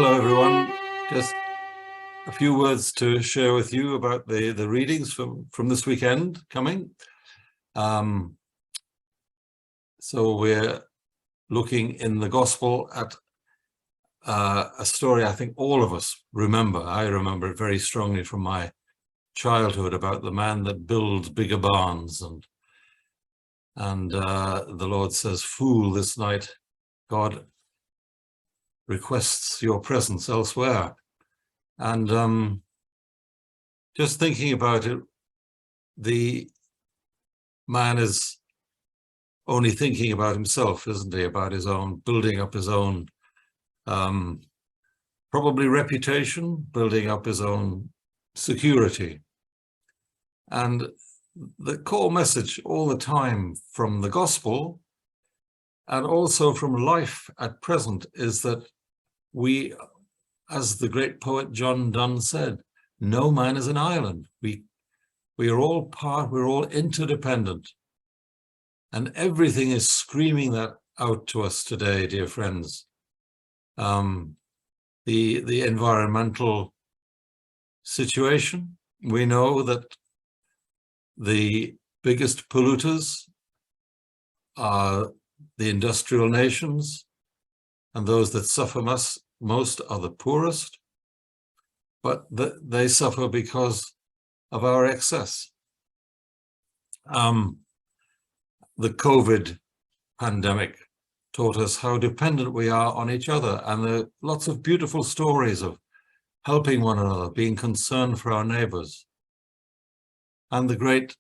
Hello, everyone. Just a few words to share with you about the readings from this weekend coming. So we're looking in the Gospel at a story I think all of us remember. I remember it very strongly from my childhood, about the man that builds bigger barns, and the Lord says, "Fool, this night God requests your presence elsewhere." And just thinking about it, the man is only thinking about himself, isn't he? About his own, building up his own probably reputation, building up his own security. And the core message all the time from the Gospel and also from life at present is that we, as the great poet John Donne said, no man is an island. We are all we're all interdependent. And everything is screaming that out to us today, dear friends. The environmental situation, we know that the biggest polluters are the industrial nations, and those that suffer most are the poorest, but they suffer because of our excess. The COVID pandemic taught us how dependent we are on each other, and there are lots of beautiful stories of helping one another, being concerned for our neighbors, and the great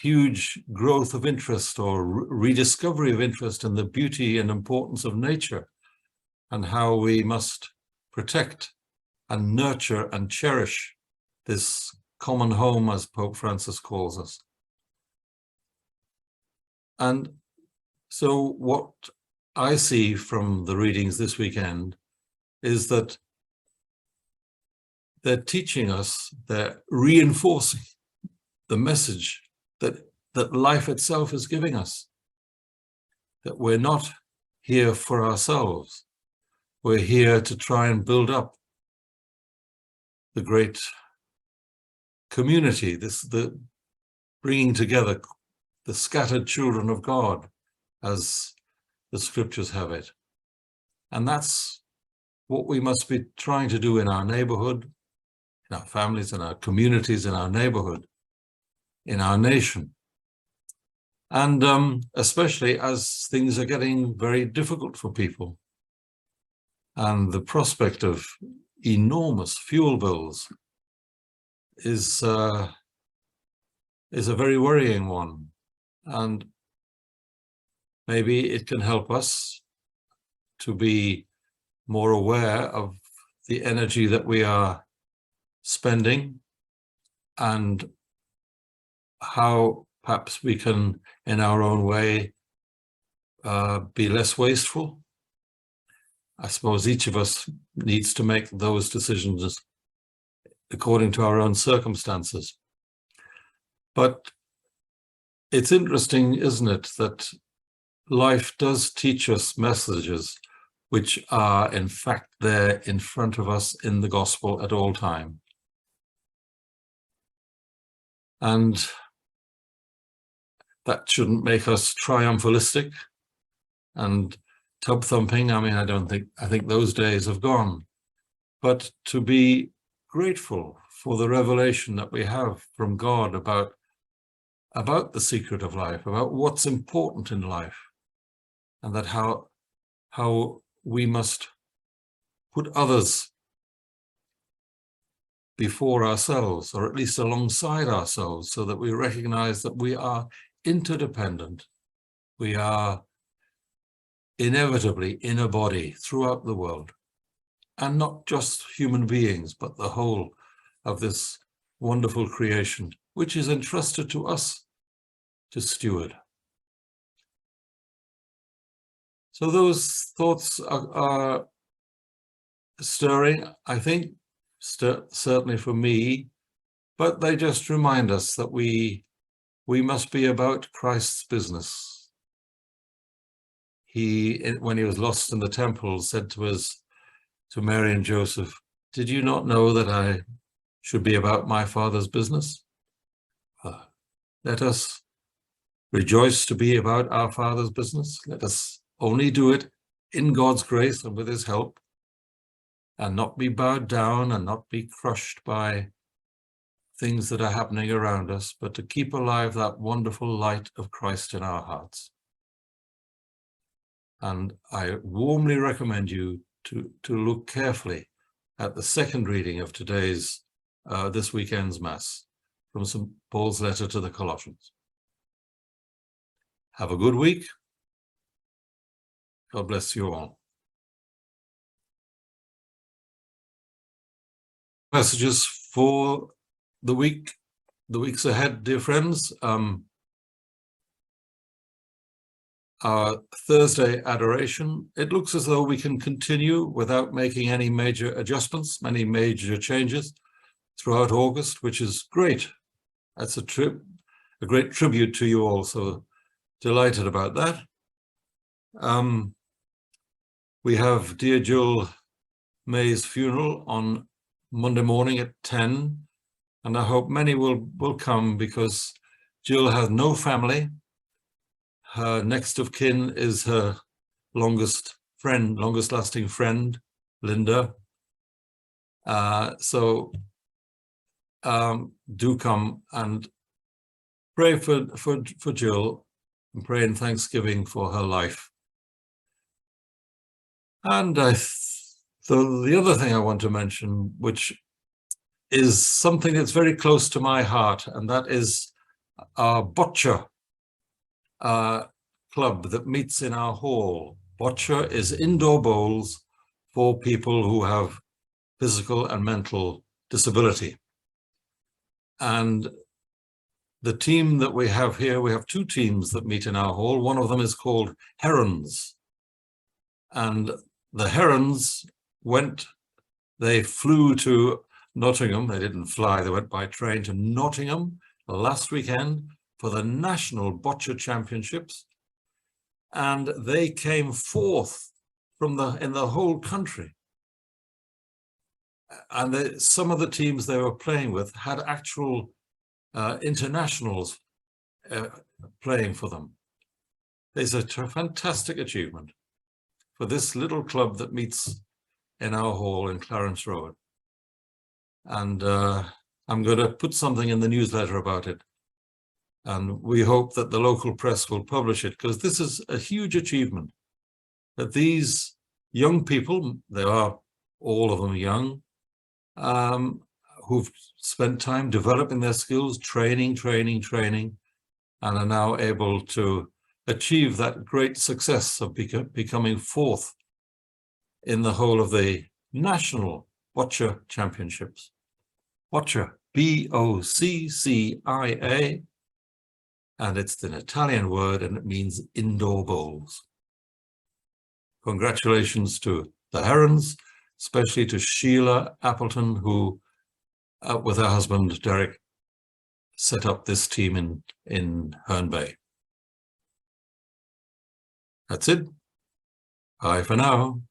huge growth of interest or rediscovery of interest in the beauty and importance of nature, and how we must protect and nurture and cherish this common home, as Pope Francis calls us. And so what I see from the readings this weekend is that they're teaching us, they're reinforcing the message that life itself is giving us, that we're not here for ourselves. We're here to try and build up the great community, the bringing together the scattered children of God, as the scriptures have it. And that's what we must be trying to do in our neighborhood, in our families, in our communities, in our neighborhood, in our nation. And especially as things are getting very difficult for people, and the prospect of enormous fuel bills is a very worrying one. And maybe it can help us to be more aware of the energy that we are spending, and how perhaps we can, in our own way, be less wasteful. I suppose each of us needs to make those decisions according to our own circumstances. But it's interesting, isn't it, that life does teach us messages which are in fact there in front of us in the Gospel at all time. And that shouldn't make us triumphalistic and tub thumping. I mean, I think those days have gone. But to be grateful for the revelation that we have from God about the secret of life, about what's important in life, and that how we must put others before ourselves, or at least alongside ourselves, so that we recognize that we are interdependent. We are inevitably in a body throughout the world, and not just human beings, but the whole of this wonderful creation, which is entrusted to us to steward. So those thoughts are stirring, I think, certainly for me, but they just remind us that we must be about Christ's business. He, when he was lost in the temple, said to to Mary and Joseph, "Did you not know that I should be about my Father's business?" Let us rejoice to be about our Father's business. Let us only do it in God's grace and with his help, and not be bowed down and not be crushed by things that are happening around us, but to keep alive that wonderful light of Christ in our hearts. And I warmly recommend you to look carefully at the second reading of this weekend's Mass from St. Paul's letter to the Colossians. Have a good week. God bless you all. Messages for the weeks ahead, dear friends. Our Thursday adoration, it looks as though we can continue without making any major adjustments, any major changes throughout August, which is great. That's a great tribute to you all, so delighted about that. We have dear Jill May's funeral on Monday morning at 10, and I hope many will come, because Jill has no family. Her next of kin is her longest lasting friend, Linda. So do come and pray for Jill, and pray in thanksgiving for her life. And so the other thing I want to mention, which is something that's very close to my heart, and that is our boccia club that meets in our hall. Boccia is indoor bowls for people who have physical and mental disability. And the team that we have here, we have two teams that meet in our hall. One of them is called Herons. And the Herons they flew to Nottingham. They didn't fly, they went by train to Nottingham last weekend for the National Boccia Championships. And they came fourth in the whole country. And some of the teams they were playing with had actual internationals playing for them. It's a fantastic achievement for this little club that meets in our hall in Clarence Road. And I'm going to put something in the newsletter about it. And we hope that the local press will publish it, because this is a huge achievement. That these young people, they are all of them young, who've spent time developing their skills, training, and are now able to achieve that great success of becoming fourth in the whole of the National Boccia Championships. Boccia, B-O-C-C-I-A, and it's an Italian word, and it means indoor bowls. Congratulations to the Herons, especially to Sheila Appleton, who, with her husband Derek, set up this team in Herne Bay. That's it. Bye for now.